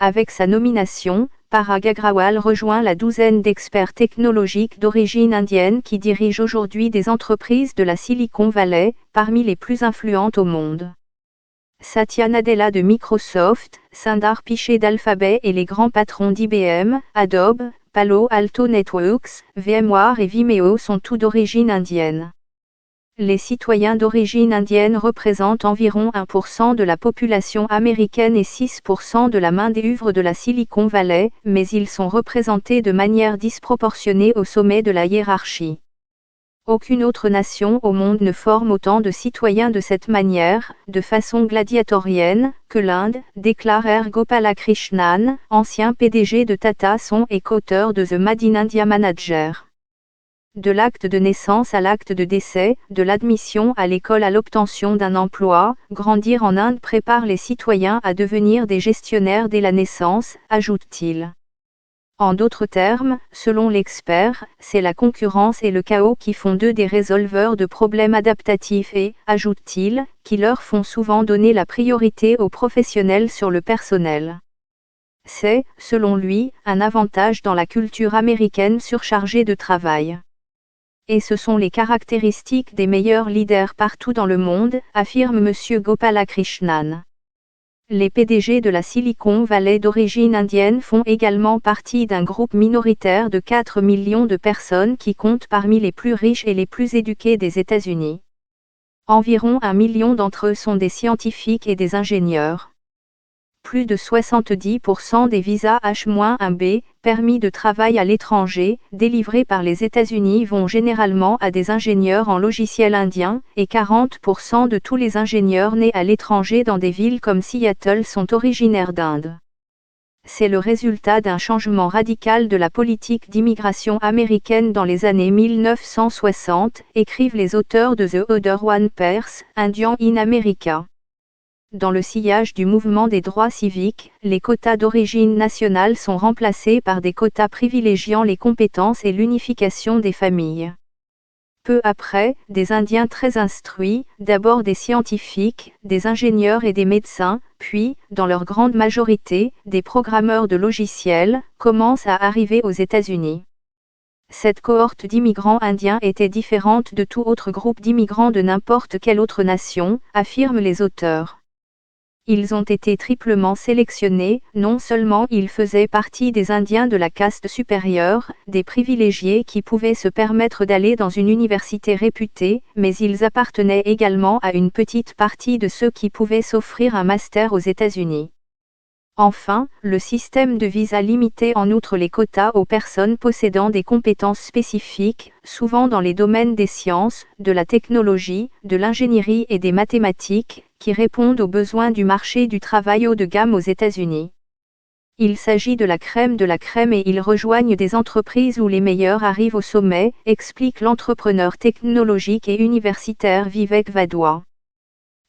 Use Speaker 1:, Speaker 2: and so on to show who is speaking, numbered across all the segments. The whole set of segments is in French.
Speaker 1: Avec sa nomination, Parag Agrawal rejoint la douzaine d'experts technologiques d'origine indienne qui dirigent aujourd'hui des entreprises de la Silicon Valley, parmi les plus influentes au monde. Satya Nadella de Microsoft, Sundar Pichai d'Alphabet et les grands patrons d'IBM, Adobe, Palo Alto Networks, VMware et Vimeo sont tous d'origine indienne. Les citoyens d'origine indienne représentent environ 1% de la population américaine et 6% de la main-d'œuvre de la Silicon Valley, mais ils sont représentés de manière disproportionnée au sommet de la hiérarchie. Aucune autre nation au monde ne forme autant de citoyens de cette manière, de façon gladiatorienne, que l'Inde, déclare R. Gopalakrishnan, ancien PDG de Tata Sons et qu'auteur de The Made in India Manager. De l'acte de naissance à l'acte de décès, de l'admission à l'école à l'obtention d'un emploi, grandir en Inde prépare les citoyens à devenir des gestionnaires dès la naissance, ajoute-t-il. En d'autres termes, selon l'expert, c'est la concurrence et le chaos qui font d'eux des résolveurs de problèmes adaptatifs et, ajoute-t-il, qui leur font souvent donner la priorité aux professionnels sur le personnel. C'est, selon lui, un avantage dans la culture américaine surchargée de travail. Et ce sont les caractéristiques des meilleurs leaders partout dans le monde, affirme M. Gopalakrishnan. Les PDG de la Silicon Valley d'origine indienne font également partie d'un groupe minoritaire de 4 millions de personnes qui comptent parmi les plus riches et les plus éduqués des États-Unis. Environ 1 million d'entre eux sont des scientifiques et des ingénieurs. Plus de 70% des visas H-1B, permis de travail à l'étranger, délivrés par les États-Unis vont généralement à des ingénieurs en logiciel indien, et 40% de tous les ingénieurs nés à l'étranger dans des villes comme Seattle sont originaires d'Inde. C'est le résultat d'un changement radical de la politique d'immigration américaine dans les années 1960, écrivent les auteurs de The Other One Perce, Indian in America. Dans le sillage du mouvement des droits civiques, les quotas d'origine nationale sont remplacés par des quotas privilégiant les compétences et l'unification des familles. Peu après, des Indiens très instruits, d'abord des scientifiques, des ingénieurs et des médecins, puis, dans leur grande majorité, des programmeurs de logiciels, commencent à arriver aux États-Unis. Cette cohorte d'immigrants indiens était différente de tout autre groupe d'immigrants de n'importe quelle autre nation, affirment les auteurs. Ils ont été triplement sélectionnés, non seulement ils faisaient partie des Indiens de la caste supérieure, des privilégiés qui pouvaient se permettre d'aller dans une université réputée, mais ils appartenaient également à une petite partie de ceux qui pouvaient s'offrir un master aux États-Unis. Enfin, le système de visa limitait en outre les quotas aux personnes possédant des compétences spécifiques, souvent dans les domaines des sciences, de la technologie, de l'ingénierie et des mathématiques, qui répondent aux besoins du marché du travail haut de gamme aux États-Unis. Il s'agit de la crème et ils rejoignent des entreprises où les meilleurs arrivent au sommet, explique l'entrepreneur technologique et universitaire Vivek Vadua.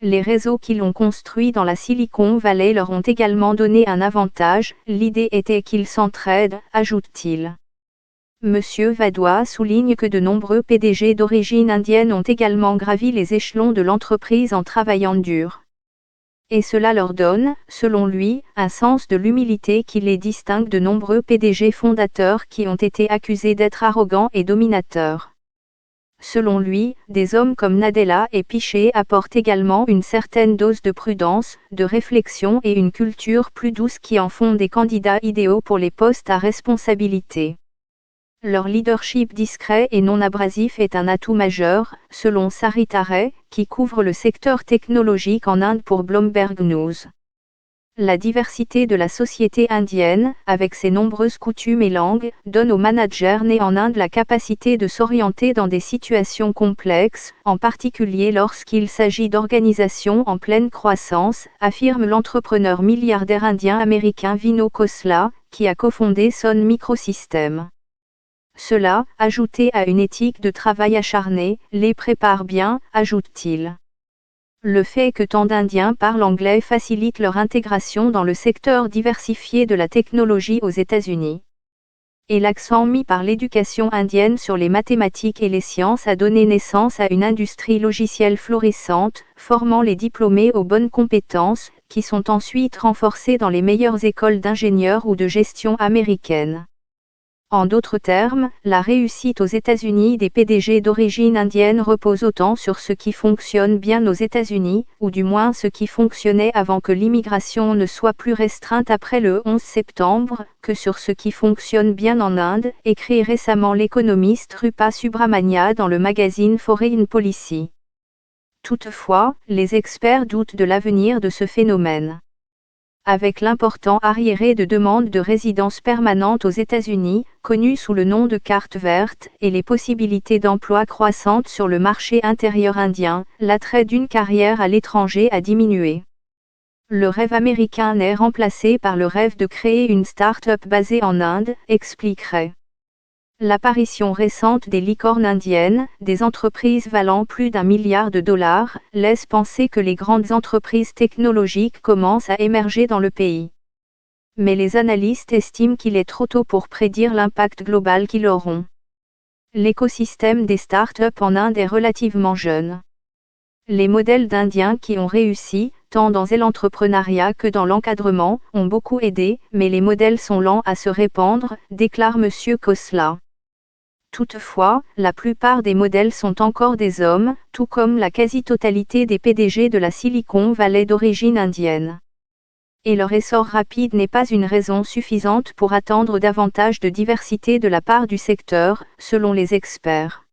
Speaker 1: Les réseaux qu'ils ont construits dans la Silicon Valley leur ont également donné un avantage, l'idée était qu'ils s'entraident, ajoute-t-il. Monsieur Vadua souligne que de nombreux PDG d'origine indienne ont également gravi les échelons de l'entreprise en travaillant dur. Et cela leur donne, selon lui, un sens de l'humilité qui les distingue de nombreux PDG fondateurs qui ont été accusés d'être arrogants et dominateurs. Selon lui, des hommes comme Nadella et Pichai apportent également une certaine dose de prudence, de réflexion et une culture plus douce qui en font des candidats idéaux pour les postes à responsabilité. Leur leadership discret et non abrasif est un atout majeur, selon Sarita Ray, qui couvre le secteur technologique en Inde pour Bloomberg News. La diversité de la société indienne, avec ses nombreuses coutumes et langues, donne aux managers nés en Inde la capacité de s'orienter dans des situations complexes, en particulier lorsqu'il s'agit d'organisations en pleine croissance, affirme l'entrepreneur milliardaire indien-américain Vinod Khosla, qui a cofondé Sun Microsystems. Cela, ajouté à une éthique de travail acharnée, les prépare bien, ajoute-t-il. Le fait que tant d'Indiens parlent anglais facilite leur intégration dans le secteur diversifié de la technologie aux États-Unis. Et l'accent mis par l'éducation indienne sur les mathématiques et les sciences a donné naissance à une industrie logicielle florissante, formant les diplômés aux bonnes compétences, qui sont ensuite renforcés dans les meilleures écoles d'ingénieurs ou de gestion américaines. En d'autres termes, la réussite aux États-Unis des PDG d'origine indienne repose autant sur ce qui fonctionne bien aux États-Unis, ou du moins ce qui fonctionnait avant que l'immigration ne soit plus restreinte après le 11 septembre, que sur ce qui fonctionne bien en Inde, écrit récemment l'économiste Rupa Subramania dans le magazine Foreign Policy. Toutefois, les experts doutent de l'avenir de ce phénomène. Avec l'important arriéré de demandes de résidence permanente aux États-Unis, connu sous le nom de carte verte, et les possibilités d'emploi croissantes sur le marché intérieur indien, l'attrait d'une carrière à l'étranger a diminué. Le rêve américain n'est remplacé par le rêve de créer une start-up basée en Inde, expliquerait. L'apparition récente des licornes indiennes, des entreprises valant plus d'1 milliard de dollars, laisse penser que les grandes entreprises technologiques commencent à émerger dans le pays. Mais les analystes estiment qu'il est trop tôt pour prédire l'impact global qu'ils auront. L'écosystème des start-up en Inde est relativement jeune. Les modèles d'Indiens qui ont réussi, tant dans l'entrepreneuriat que dans l'encadrement, ont beaucoup aidé, mais les modèles sont lents à se répandre, déclare M. Khosla. Toutefois, la plupart des modèles sont encore des hommes, tout comme la quasi-totalité des PDG de la Silicon Valley d'origine indienne. Et leur essor rapide n'est pas une raison suffisante pour attendre davantage de diversité de la part du secteur, selon les experts.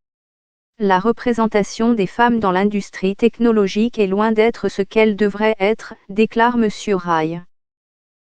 Speaker 1: La représentation des femmes dans l'industrie technologique est loin d'être ce qu'elle devrait être, déclare M. Rai.